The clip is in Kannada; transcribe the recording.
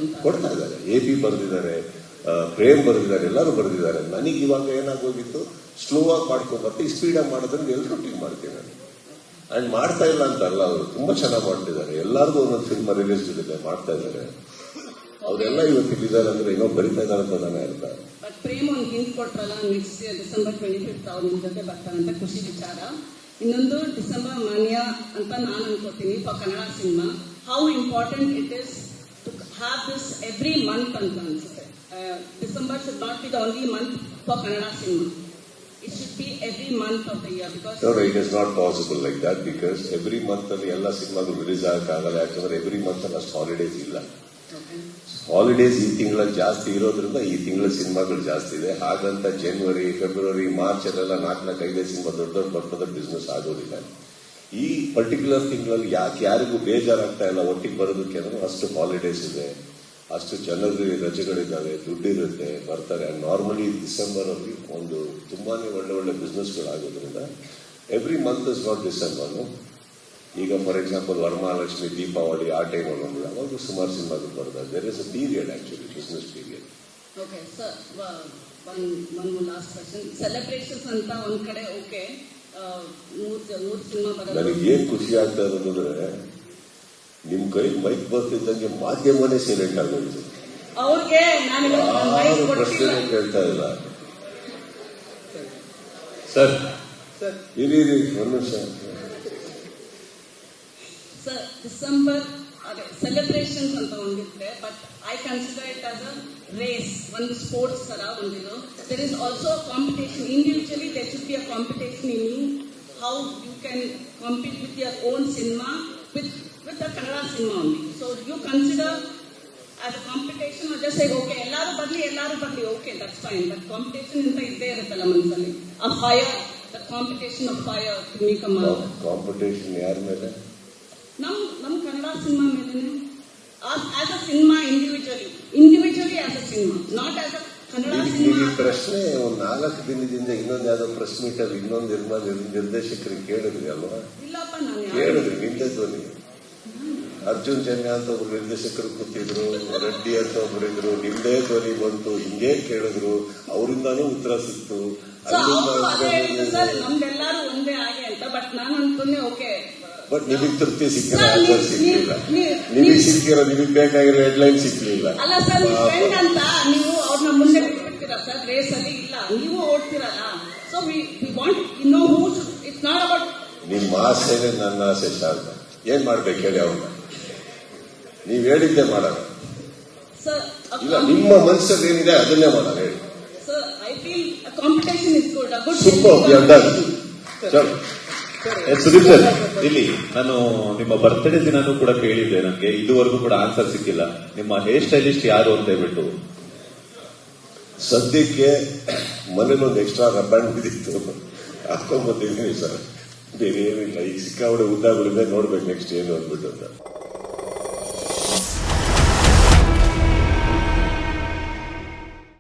ಅಂತ ಕೊಡ್ತಾ ಇದ್ದಾರೆ. AP ಬರೆದಿದ್ದಾರೆ, ಪ್ರೇಮ್ ಬರೆದಿದ್ದಾರೆ, ಎಲ್ಲರೂ ಬರೆದಿದ್ದಾರೆ. ನನಗೆ ಇವಾಗ ಏನಾಗೋಗಿತ್ತು, ಸ್ಲೋ ಆಗಿ ಮಾಡ್ಕೊಂಡ್ಬರ್ತಿ, ಸ್ಪೀಡಾಗಿ ಮಾಡೋದ್ರಿಂದ ಎಲ್ಲರೂ ಟೀಮ್ ಮಾಡ್ತೀನಿ ನಾನು. ಅಂಡ್ ಮಾಡ್ತಾ ಇಲ್ಲ ಅಂತಲ್ಲ, ಅವರು ತುಂಬಾ ಚೆನ್ನಾಗಿ ಮಾಡ್ತಿದ್ದಾರೆ. ಎಲ್ಲರಿಗೂ ಒಂದೊಂದು ಸಿನಿಮಾ ರಿಲೀಸ್ ಇದೆ, ಮಾಡ್ತಾ ಇದ್ದಾರೆ. ಅವರೆಲ್ಲ ಇವತ್ತು ಇಲ್ಲಿದ್ದಾರೆ ಅಂದ್ರೆ ಇನ್ನೂ ಬರಿತಾ ಇದ್ದಾರೆ ಅಂತ ನಾನು ಹೇಳ್ತಾ. ಬಟ್ ಪ್ರೇಮ್ ಒಂದು ಹಿಂಟ್ ಕೊಟ್ರಲ್ಲ, ನೆಕ್ಸ್ಟ್ December 25 ಅವ್ರ ಜೊತೆ ಬರ್ತಾರಂತ ಖುಷಿ ವಿಚಾರ. ಇನ್ನೊಂದು ಡಿಸೆಂಬರ್ ಮಾನ್ಯ ಅಂತ ನಾನು ಅನ್ಕೋತೀನಿ for Kannada cinema. How important it is to have this every month ಅಂತ ಅನ್ಸುತ್ತೆ. December should not be the only month for Kannada cinema. It should be every month of the year because no, it is not possible like that because every month ಅಲ್ಲಿ ಎಲ್ಲ ಸಿನಿಮಾಗಳು ರಿಲೀಸ್ ಆಗಲ್ಲ. ಯಾಕಂದ್ರೆ ಎವ್ರಿ ಮಂತ್ ಅಲ್ಲಿ ಅಷ್ಟು ಹಾಲಿಡೇಸ್ ಇಲ್ಲ. ಹಾಲಿಡೇಸ್ ಈ ತಿಂಗಳಲ್ಲಿ ಜಾಸ್ತಿ ಇರೋದ್ರಿಂದ ಈ ತಿಂಗಳ ಸಿನಿಮಾಗಳು ಜಾಸ್ತಿ ಇದೆ. ಹಾಗಂತ ಜನವರಿ, ಫೆಬ್ರವರಿ, ಮಾರ್ಚ್ ಅಲ್ಲೆಲ್ಲ 4-5 ಸಿನಿಮಾ ದೊಡ್ಡ ಬರ್ತದ ಬಿಸ್ನೆಸ್ ಆಗೋದಿಲ್ಲ. ಈ ಪರ್ಟಿಕ್ಯುಲರ್ ತಿಂಗಳಲ್ಲಿ ಯಾರಿಗೂ ಬೇಜಾರಾಗ್ತಾ ಇಲ್ಲ ಒಟ್ಟಿಗೆ ಬರೋದಕ್ಕೆ ಅಂದ್ರೆ ಅಷ್ಟು ಹಾಲಿಡೇಸ್ ಇದೆ, ಅಷ್ಟು ಜನರಿಗೆ ರಜೆಗಳಿದ್ದಾವೆ, ದುಡ್ಡಿರುತ್ತೆ, ಬರ್ತಾರೆ. ನಾರ್ಮಲಿ ಡಿಸೆಂಬರ್ ಅಲ್ಲಿ ಒಂದು ತುಂಬಾನೇ ಒಳ್ಳೆ ಬಿಸ್ನೆಸ್ಗಳು ಆಗೋದ್ರಿಂದ every month is not December. ಈಗ ಫಾರ್ ಎಕ್ಸಾಂಪಲ್ ವರಮಹಾಲಕ್ಷ್ಮಿ, ದೀಪಾವಳಿ ಆ ಟೈಮ್ ಅಲ್ಲಿ ಅವಾಗ ಸುಮಾರು ಸಿನಿಮಾಗಳು ಬರ್ತಾರೆ. There is a period actually, business period. Okay sir, one last question. Celebrations ಅಂತ ಒಂದ್ ಕಡೆ ಓಕೆ, ಮೂರು ಸಿನಿಮಾ ಬರೋದು ನನಗೆ ಏನ್ ಖುಷಿ ಆಗ್ತಾ ಇರೋದಂದ್ರೆ ನಿಮ್ ಕೈ ಮೈಕ್ ಬರ್ತಿದ್ದಂಗೆ ಮಾಧ್ಯಮನೇ ಸೈಲೆಂಟ್ ಆಗೋದು. ಅವ್ರಿಗೆ ಯಾರು ಪ್ರಶ್ನೆ ಕೇಳ್ತಾ ಇಲ್ಲ. ಸರ್ ಇರಿ ಒಂದು ನಿಮಿಷ. ಸರ್, ಡಿಸೆಂಬರ್ ಅದೇ ಸೆಲೆಬ್ರೇಷನ್ಸ್ ಅಂತ ಒಂದಿದ್ರೆ, but I consider it as a race, ಒಂದು ಸ್ಪೋರ್ಟ್ಸ್ ತರ ಒಂದಿದು. There is also competition. Individually there should be a competition in you, how you can compete with your own cinema with the Kannada cinema only. So you consider as a competition or just say okay, ellaru badli, okay, that's fine. But competition in the idde iruttalla mansali. A fire, the competition of fire to make a mark. Competition yaar mele? Nam Kannada cinema mele. As a cinema individually as a cinema, not as a Kannada cinema. ಈ ಪ್ರಶ್ನೆ ಒಂದು 4 ದಿನದಿಂದ ಇನ್ನೊಂದು ಯಾವ್ದೋ ಪ್ರೆಸ್ ಮೀಟ್ ಅಲ್ಲಿ ಇನ್ನೊಂದು ನಿರ್ದೇಶಕರಿಗೆ ಕೇಳಿದ್ರಿ ಅಲ್ವಾ? ಇಲ್ಲಪ್ಪ, ನಾನು ಕೇಳಿದ್ರಿ ನಿಂದೆ ಧ್ವನಿ. ಅರ್ಜುನ್ ಜನ್ಯ ಅಂತ ಒಬ್ರು ನಿರ್ದೇಶಕರು ಕೂತಿದ್ರು, ರೆಡ್ಡಿ ಅಂತ ಒಬ್ಬರಿದ್ರು, ನಿಮ್ದೇ ಧ್ವನಿ ಬಂತು, ಹಿಂಗೆ ಕೇಳಿದ್ರು, ಅವರಿಂದಾನು ಉತ್ತರ ಸಿಕ್ತು. ನಮ್ದೆಲ್ಲರೂ ಒಂದೇ ಹಾಗೆ ಅಂತ. ಬಟ್ ನಾನು ಅನ್ಕೊಂಡೆ ಓಕೆ, ಬಟ್ ನಿಮಗೆ ತೃಪ್ತಿ ಸಿಕ್ಕಿಲ್ಲ, ಆನ್ಸರ್ ಸಿಕ್ಕಿಲ್ಲ. ನಿಮಗೆ ಸಿಕ್ಕಿರೋ, ನಿಮಗೆ ಬೇಕಾಗಿರೋ ಹೆಡ್ಲೈನ್ ಸಿಕ್ಲಿಲ್ಲ. ಅಲ್ಲ ಸರ್, ಫ್ರೆಂಡ್ ಅಂತ ನೀವು ಅವ್ರನ್ನ ಮುಂದೆ ಬಿಟ್ಬಿಡ್ತೀರಾ ಸರ್ ರೇಸ್ ಅಲ್ಲಿ? ಇಲ್ಲ, ನೀವು ಓಡ್ತಿರಲ್ಲ. So we want you know who. It's not about ನಿಮ್ಮ ಆಸೆನೇ ನನ್ನ ಆಸೆ. ಶಾರ್ದ ಏನ್ ಮಾಡ್ಬೇಕು ಹೇಳಿ ಅವ್ರನ್ನ? ನೀವ್ ಹೇಳಿದ್ದೆ ಮಾಡೋಣ. ಇಲ್ಲ, ನಿಮ್ಮ ಮನಸ್ಸಲ್ಲಿ ಏನಿದೆ ಅದನ್ನೇ ಮಾಡೋಣ ಹೇಳಿ. Sir, I feel competition is good. Sudeep sir, ಇಲ್ಲಿ ನಾನು ನಿಮ್ಮ ಬರ್ತ್ಡೇ ದಿನಾನೂ ಕೂಡ ಕೇಳಿದ್ದೆ. ನನಗೆ ಇದುವರೆಗೂ ಕೂಡ ಆನ್ಸರ್ ಸಿಕ್ಕಿಲ್ಲ. ನಿಮ್ಮ ಹೇರ್ ಸ್ಟೈಲಿಸ್ಟ್ ಯಾರು ಅಂತ ಹೇಳ್ಬಿಟ್ಟು. ಸದ್ಯಕ್ಕೆ ಮನೇಲೊಂದು ಎಕ್ಸ್ಟ್ರಾ ರಬ್ಬಂಡ್ ಬಿದ್ದಿತ್ತು, ಹಾಕೊಂಡ್ಬಂದಿದ್ದೀನಿ ಸರ್. ಬೇರೆ ಏನಿಲ್ಲ. ಈಗ ಸಿಕ್ಕಾಬಿಡೆ ಉದ್ದಾಗಳಿಂದ ನೋಡ್ಬೇಕು ನೆಕ್ಸ್ಟ್ ಏನು ಅಂದ್ಬಿಟ್ಟು ಅಂತ.